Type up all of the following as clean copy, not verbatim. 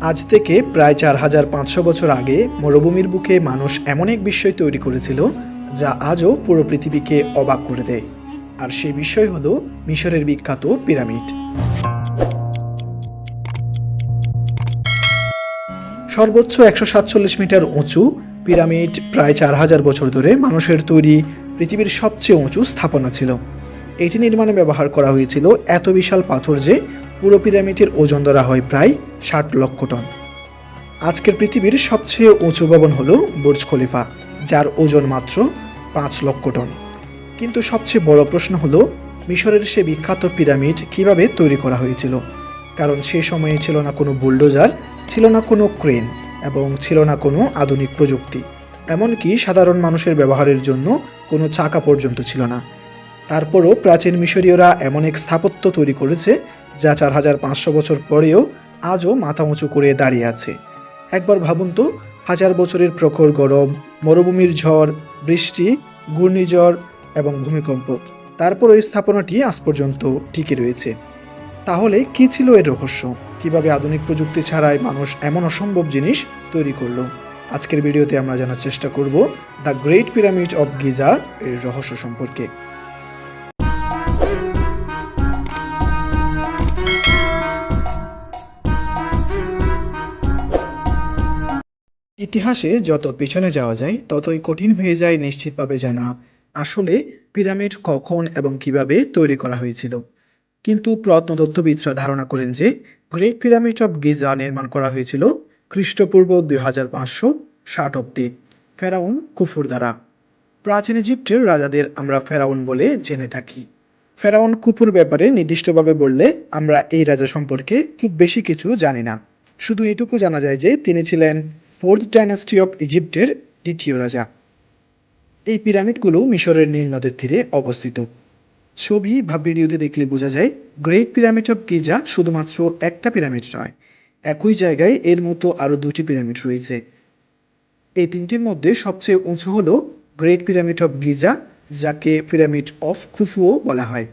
আজ থেকে প্রায় ৪,৫০০ বছর আগে মরুভূমির বুকে মানুষ এমন এক বিস্ময় তৈরি করেছিল যা আজও পুরো পৃথিবীকে অবাক করে দেয়। আর সেই বিষয় হলো মিশরের বিখ্যাত পিরামিড। সর্বোচ্চ ১৪৭ মিটার উঁচু পিরামিড প্রায় ৪,০০০ বছর ধরে মানুষের তৈরি পৃথিবীর সবচেয়ে উঁচু স্থাপনা ছিল। এটি নির্মাণে ব্যবহার করা হয়েছিল এত বিশাল পাথর যে পুরো পিরামিডের ওজন ধরা হয় প্রায় ৬০ লক্ষ টন। আজকের পৃথিবীর সবচেয়ে উঁচু ভবন হল বুর্জ খলিফা, যার ওজন মাত্র ৫ লক্ষ টন। কিন্তু সবচেয়ে বড় প্রশ্ন হলো মিশরের সে বিখ্যাত পিরামিড কিভাবে তৈরি করা হয়েছিল। কারণ সে সময়ে ছিল না কোনো বুলডোজার, ছিল না কোনো ক্রেন এবং ছিল না কোনো আধুনিক প্রযুক্তি। এমনকি সাধারণ মানুষের ব্যবহারের জন্য কোনো চাকা পর্যন্ত ছিল না। তারপরও প্রাচীন মিশরীয়রা এমন এক স্থাপত্য তৈরি করেছে যা ৪,৫০০ বছর পরেও আজও মাথা উঁচু করে দাঁড়িয়ে আছে। একবার ভাবুন তো, ১,০০০ বছরের প্রখর গরম, মরুভূমির ঝড়, বৃষ্টি, ঘূর্ণিঝড় এবং ভূমিকম্প, তারপর এই স্থাপনাটি আজ পর্যন্ত টিকে রয়েছে। তাহলে কি ছিল এর রহস্য? কিভাবে আধুনিক প্রযুক্তি ছাড়াই মানুষ এমন অসম্ভব জিনিস তৈরি করলো? আজকের ভিডিওতে আমরা জানার চেষ্টা করব the great pyramid of Giza এর রহস্য সম্পর্কে। ইতিহাসে যত পিছনে যাওয়া যায় ততই কঠিন হয়ে যায় নিশ্চিতভাবে জানা আসলে পিরামিড কখন এবং কিভাবে তৈরি করা হয়েছিল। কিন্তু প্রত্নতত্ত্ববিদরা ধারণা করেন যে গ্রেট পিরামিড অফ গিজা নির্মাণ করা হয়েছিল খ্রিস্টপূর্ব ২৫৬০ অব্দে ফেরাউন খুফুর দ্বারা। প্রাচীন ইজিপ্টের রাজাদের আমরা ফেরাউন বলে জেনে থাকি। ফেরাউন খুফুর ব্যাপারে নির্দিষ্টভাবে বললে আমরা এই রাজা সম্পর্কে খুব বেশি কিছু জানি না। শুধু এটুকু জানা যায় যে তিনি ছিলেন ফোর্থ ডাইনাস্টি অফ ইজিপ্টের দ্বিতীয় রাজা। এই পিরামিডগুলো মিশরের নীল নদের তীরে অবস্থিত। ছবি বা ভিডিওতে দেখলে বোঝা যায় গ্রেট পিরামিড অফ গিজা শুধুমাত্র একটা পিরামিড নয়, একই জায়গায় এর মতো আরও দুটি পিরামিড রয়েছে। এই তিনটির মধ্যে সবচেয়ে উঁচু হলো গ্রেট পিরামিড অফ গিজা, যাকে পিরামিড অফ খুফুও বলা হয়।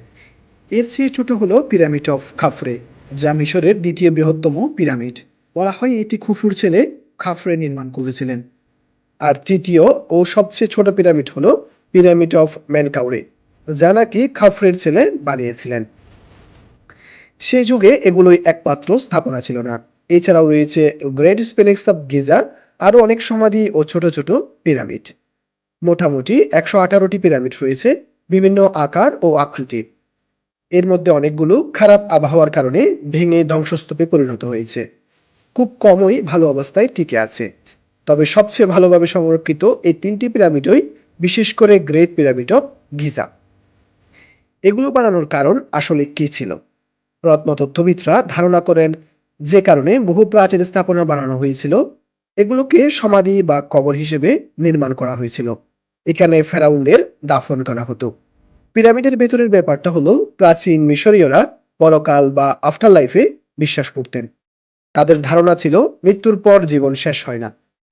এর চেয়ে ছোট হলো পিরামিড অফ খাফরে, যা মিশরের দ্বিতীয় বৃহত্তম পিরামিড। বলা হয় এটি খুফুর ছেলে খাফরে নির্মাণ করেছিলেন। আর তৃতীয় ও সবচেয়ে ছোট পিরামিড হলো পিরামিড অফ মেনকাউরে, যা নাকি খাফরের ছেলে বানিয়েছিলেন। সেই যুগে এগুলোই একমাত্র স্থাপনা ছিল না। এছাড়াও রয়েছে গ্রেট স্ফিনিক্স অফ গিজা, আরও অনেক সমাধি ও ছোট ছোট পিরামিড। মোটামুটি ১১৮টি পিরামিড রয়েছে, বিভিন্ন আকার ও আকৃতির। এর মধ্যে অনেকগুলো খারাপ আবহাওয়ার কারণে ভেঙে ধ্বংসস্তূপে পরিণত হয়েছে। খুব কমই ভালো অবস্থায় টিকে আছে। তবে সবচেয়ে ভালোভাবে সংরক্ষিত এই তিনটি পিরামিডই, বিশেষ করে গ্রেট পিরামিড অফ গিজা। এগুলো বানানোর কারণ আসলে কী ছিল? প্রত্নতত্ত্ববিদরা ধারণা করেন যে কারণে বহু প্রাচীন স্থাপনা বানানো হয়েছিল, এগুলোকে সমাধি বা কবর হিসেবে নির্মাণ করা হয়েছিল। এখানে ফেরাউনদের দাফন করা হতো। পিরামিডের ভেতরের ব্যাপারটা হলো, প্রাচীন মিশরীয়রা পরকাল বা আফটার লাইফে বিশ্বাস করতেন। তাদের ধারণা ছিল মৃত্যুর পর জীবন শেষ হয় না,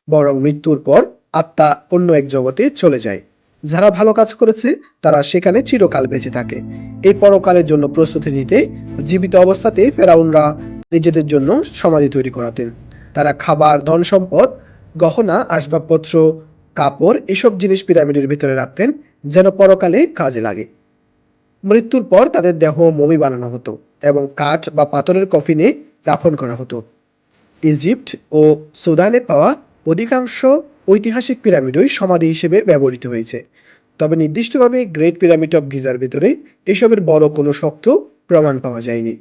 বরং মৃত্যুর পর আত্মা অন্য এক জগতে চলে যায়। যারা ভালো কাজ করেছে তারা সেখানে চিরকাল বেঁচে থাকে। এই পরকালের জন্য প্রস্তুতি নিতে জীবিত অবস্থাতে ফেরাউনরা নিজেদের জন্য সমাধি তৈরি করাতেন। তারা খাবার, ধন সম্পদ, গহনা, আসবাবপত্র, কাপড় এসব জিনিস পিরামিডের ভিতরে রাখতেন যেন পরকালে কাজে লাগে। মৃত্যুর পর তাদের দেহ মমি বানানো হতো এবং কাঠ বা পাথরের কফিনে দাফন করা হতো। ইজিপ্ট ও সুদানে পাওয়া অধিকাংশ ঐতিহাসিক পিরামিডই সমাধি হিসেবে ব্যবহৃত হয়েছে। তবে নির্দিষ্টভাবে গ্রেট পিরামিড অফ গিজার ভিতরে এসবের বড় কোনো শক্ত প্রমাণ পাওয়া যায়নি।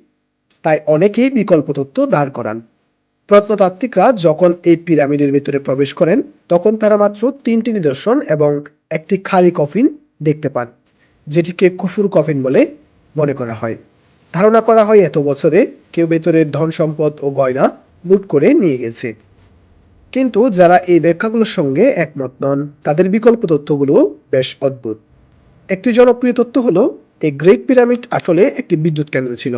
তাই অনেকেই বিকল্প তথ্য দাঁড় করান। প্রত্নতাত্ত্বিকরা যখন এই পিরামিডের ভিতরে প্রবেশ করেন তখন তারা মাত্র ৩টি নিদর্শন এবং একটি খালি কফিন দেখতে পান, যেটিকে কুফুর কফিন বলে মনে করা হয়। ধারণা করা হয় এত বছরে কেউ ভেতরের ধন সম্পদ ও গয়না লুট করে নিয়ে গেছে। কিন্তু যারা এই ব্যাখ্যাগুলোর সঙ্গে একমত নন তাদের বিকল্প তথ্যগুলো বেশ অদ্ভুত। একটি জনপ্রিয় তথ্য হলো এই গ্রেট পিরামিড আসলে একটি বিদ্যুৎ কেন্দ্র ছিল,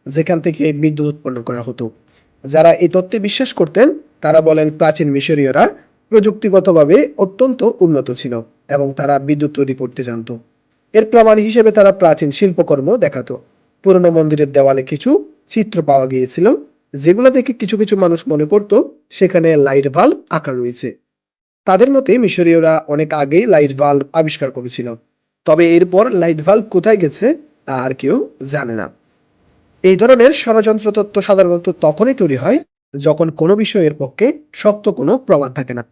যেখান থেকে বিদ্যুৎ উৎপন্ন করা হতো। যারা এই তত্ত্বে বিশ্বাস করতেন তারা বলেন প্রাচীন মিশরীয়রা প্রযুক্তিগতভাবে অত্যন্ত উন্নত ছিল এবং তারা বিদ্যুৎ তৈরি করতে জানত। এর প্রমাণ হিসেবে তারা প্রাচীন শিল্পকর্ম দেখাতো। পুরনো মন্দিরের দেওয়ালে কিছু চিত্র পাওয়া গিয়েছিল, যেগুলো দেখে কিছু কিছু মানুষ মনে করতো সেখানে লাইট বাল্ব আঁকা রয়েছে। তাদের মতে মিশরীয়রা অনেক আগেই লাইট বাল্ব আবিষ্কার করেছিল। তবে এরপর লাইট বাল্ব কোথায় গেছে তা আর কেউ জানে না। এই ধরনের ষড়যন্ত্র তত্ত্ব সাধারণত তখনই তৈরি হয় যখন কোনো বিষয়ের পক্ষে শক্ত কোনো প্রমাণ থাকে না।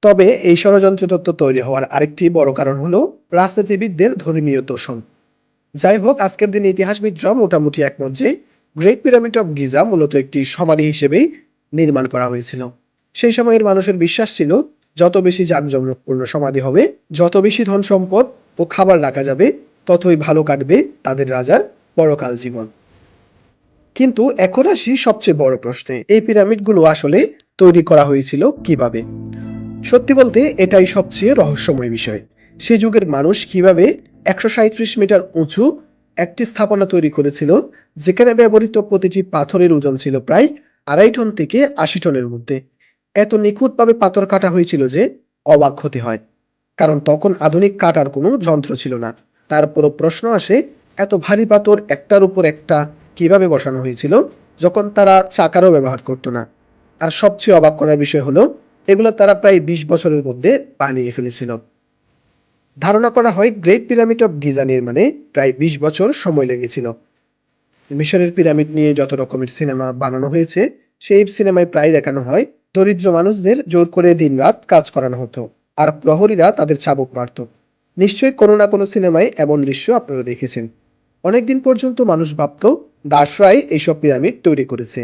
তবে এই ষড়যন্ত্র তত্ত্ব তৈরি হওয়ার আরেকটি বড় কারণ হলো রাজনীতিবিদদের ধর্মীয় তোষণ। যাই হোক, আজকের দিনে ইতিহাসবিদরা মোটামুটি একমত যে গ্রেট পিরামিড অফ গিজা মূলত একটি সমাধি হিসেবেই নির্মাণ করা হয়েছিল। সেই সময়ের মানুষের বিশ্বাস ছিল যত বেশি জাঁকজমকপূর্ণ সমাধি হবে, যত বেশি ধন সম্পদ ও খাবার রাখা যাবে, ততই ভালো কাটবে তাদের রাজার পরকাল জীবন। কিন্তু এখন আসি সবচেয়ে বড় প্রশ্নে, এই পিরামিডগুলো আসলে তৈরি করা হয়েছিল কিভাবে? সত্যি বলতে এটাই সবচেয়ে রহস্যময় বিষয়। সে যুগের মানুষ কিভাবে 137 মিটার উঁচু একটি স্থাপনা তৈরি করেছিল, যেখানে ব্যবহৃত প্রতিটি পাথরের ওজন ছিল প্রায় 2.5 টন থেকে 80 টনের মধ্যে। এত নিখুঁতভাবে পাথর কাটা হয়েছিল যে অবাক হতে হয়, কারণ তখন আধুনিক কাটার কোনো যন্ত্র ছিল না। তারপরও প্রশ্ন আসে, এত ভারী পাথর একটার উপর একটা কিভাবে বসানো হয়েছিল, যখন তারা চাকারও ব্যবহার করতো না? আর সবচেয়ে অবাক করার বিষয় হলো এগুলো তারা প্রায় 20 বছরের মধ্যে বানিয়ে ফেলেছিল। ধারণা করা হয় গ্রেট পিরামিড অফ গিজা নির্মাণে প্রায় 20 বছর সময় লেগেছিল। মিশরের পিরামিড নিয়ে যত রকমের সিনেমা বানানো হয়েছে, সেই সিনেমায় প্রায় দেখানো হয় দরিদ্র মানুষদের জোর করে দিনরাত কাজ করানো হতো, আর প্রহরীরা তাদের চাবুক মারত। নিশ্চয়ই কোনো না কোনো সিনেমায় এমন দৃশ্য আপনারা দেখেছেন। অনেকদিন পর্যন্ত মানুষ ভাবত দাসরাই এইসব পিরামিড তৈরি করেছে।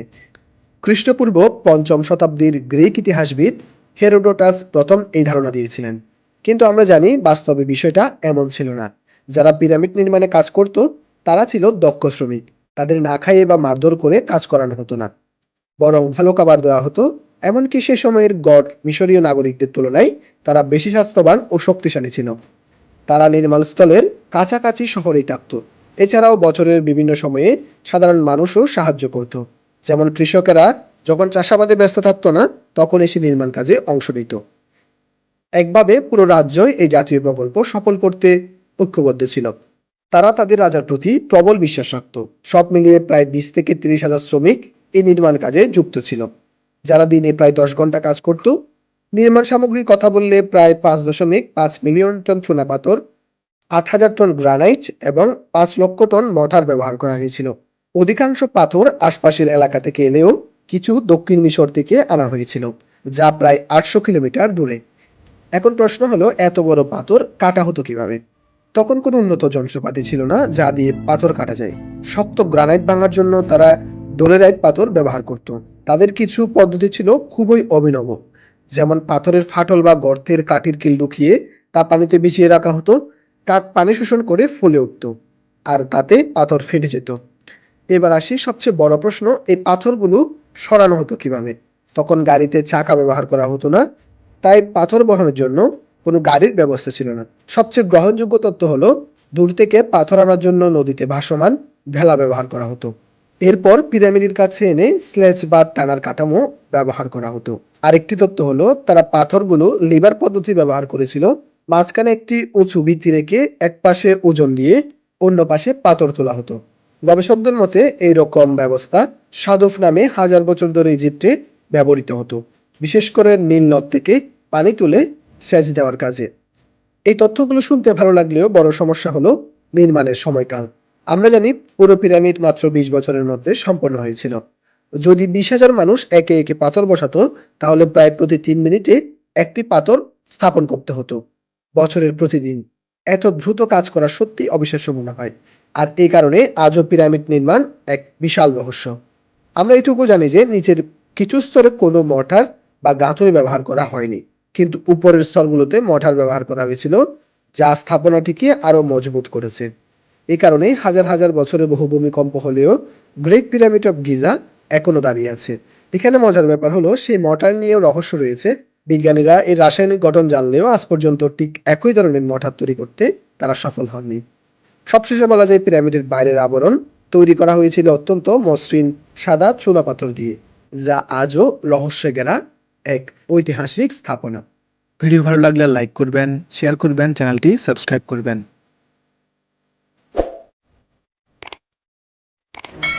খ্রিস্টপূর্ব 5ম শতাব্দীর গ্রিক ইতিহাসবিদ হেরোডোটাস প্রথম এই ধারণা দিয়েছিলেন। কিন্তু আমরা জানি বাস্তবে বিষয়টা এমন ছিল না। যারা পিরামিড নির্মাণে কাজ করত তারা ছিল দক্ষ শ্রমিক। তাদের না খাইয়ে বা মারধর করে কাজ করানো হতো না, বরং ভালো খাবার দেওয়া হতো। এমনকি সে সময়ের গড় মিশরীয় নাগরিকদের তুলনায় তারা বেশি স্বাস্থ্যবান ও শক্তিশালী ছিল। তারা নির্মাণস্থলের কাছাকাছি শহরেই থাকত। এছাড়াও বছরের বিভিন্ন সময়ে সাধারণ মানুষও সাহায্য করত। যেমন কৃষকেরা যখন চাষাবাদে ব্যস্ত থাকতো না, তখন এসে নির্মাণ কাজে অংশ নিত। একভাবে পুরো রাজ্যই এই জাতীয় প্রকল্প সফল করতে ঐক্যবদ্ধ ছিল। তারা তাদের রাজার প্রতি প্রবল বিশ্বাস রাখত। সব মিলিয়ে প্রায় 20 থেকে 30 হাজার শ্রমিক এই নির্মাণ কাজে যুক্ত ছিল, যারা দিনে প্রায় 10 ঘন্টা কাজ করত। নির্মাণ সামগ্রীর কথা বললে প্রায় 5.5 মিলিয়ন টন চুনাপাথর, 8,000 টন গ্রানাইট এবং 5 লক্ষ টন মর্টার ব্যবহার করা হয়েছিল। অধিকাংশ পাথর আশপাশের এলাকা থেকে এলেও কিছু দক্ষিণ মিশর থেকে আনা হয়েছিল, যা প্রায় 800 কিলোমিটার দূরে। এখন প্রশ্ন হলো, এত বড় পাথর কাটা হতো কিভাবে? তখন কোনো উন্নত যন্ত্রপাতি ছিল না যা দিয়ে পাথর কাটা যায়। শক্ত গ্রানাইট ভাঙার জন্য তারা ডোলেরাইট পাথর ব্যবহার করত। তাদের কিছু পদ্ধতি ছিল খুবই অভিনব, যেমন পাথরের ফাটল বা গর্তের কাঠির কিল ঢুকিয়ে তা পানিতে ভিজিয়ে রাখা হতো। কাঠ পানি শোষণ করে ফুলে উঠত, আর তাতে পাথর ফেটে যেত। এবার আসি সবচেয়ে বড় প্রশ্ন, এই পাথরগুলো সরানো হতো কিভাবে? তখন গাড়িতে চাকা ব্যবহার করা হতো না, তাই পাথর বহনের জন্য কোনো গাড়ির ব্যবস্থা ছিল না। সবচেয়ে গ্রহণযোগ্য তথ্য হলো দূর থেকে পাথর আনার জন্য নদীতে ভাসমান ভেলা ব্যবহার করা হতো। এরপর পিরামিডের কাছে এনে স্লেজ বা টানার কাঠামো ব্যবহার করা হতো। আরেকটি তথ্য হলো তারা পাথরগুলো লিভার পদ্ধতি ব্যবহার করেছিল। মাঝখানে একটি উঁচু ভিত্তি রেখে এক পাশে ওজন দিয়ে অন্য পাশে পাথর তোলা হতো। গবেষকদের মতে এই রকম ব্যবস্থা সাদফ নামে 1000 বছর ধরে ইজিপ্টে ব্যবহৃত হতো, বিশেষ করে নীল নদ থেকে পানি তুলে সেচ দেওয়ার কাজে। এই তথ্যগুলো শুনতে ভালো লাগলেও বড় সমস্যা হলো নির্মাণের সময়কাল। আমরা জানি পুরো পিরামিড মাত্র 20 বছরের মধ্যে সম্পন্ন হয়েছিল। যদি 20,000 মানুষ একে একে পাথর বসাতো, তাহলে প্রায় প্রতি 3 মিনিটে একটি পাথর স্থাপন করতে হতো, বছরের প্রতিদিন। এত দ্রুত কাজ করা সত্যি অবিশ্বাস্য মনে হয়। আর এই কারণে আজও পিরামিড নির্মাণ এক বিশাল রহস্য। আমরা এটুকু জানি যে নিচের কিছু স্তরে কোনো মর্টার বা গাঁথুনি ব্যবহার করা হয়নি, কিন্তু উপরের স্তরগুলোতে মর্টার ব্যবহার করা হয়েছিল, যা স্থাপনাটিকে আরো মজবুত করেছে। এই কারণে হাজার হাজার বছরের বহু ভূমিকম্প হলেও গ্রেট পিরামিড অফ গিজা এখনো দাঁড়িয়ে আছে। এখানে মজার ব্যাপার হলো সেই মর্টার নিয়েও রহস্য রয়েছে। বিজ্ঞানীরা এর রাসায়নিক গঠন জানলেও আজ পর্যন্ত ঠিক একই ধরনের মর্টার তৈরি করতে তারা সফল হননি। সবশেষে বলা যায় পিরামিডের বাইরের আবরণ তৈরি করা হয়েছিল অত্যন্ত মসৃণ সাদা চুনাপাথর দিয়ে, যা আজও রহস্যে ঘেরা এক ঐতিহাসিক স্থাপনা। ভিডিও ভালো লাগলে লাইক করবেন, শেয়ার করবেন, চ্যানেলটি সাবস্ক্রাইব করবেন।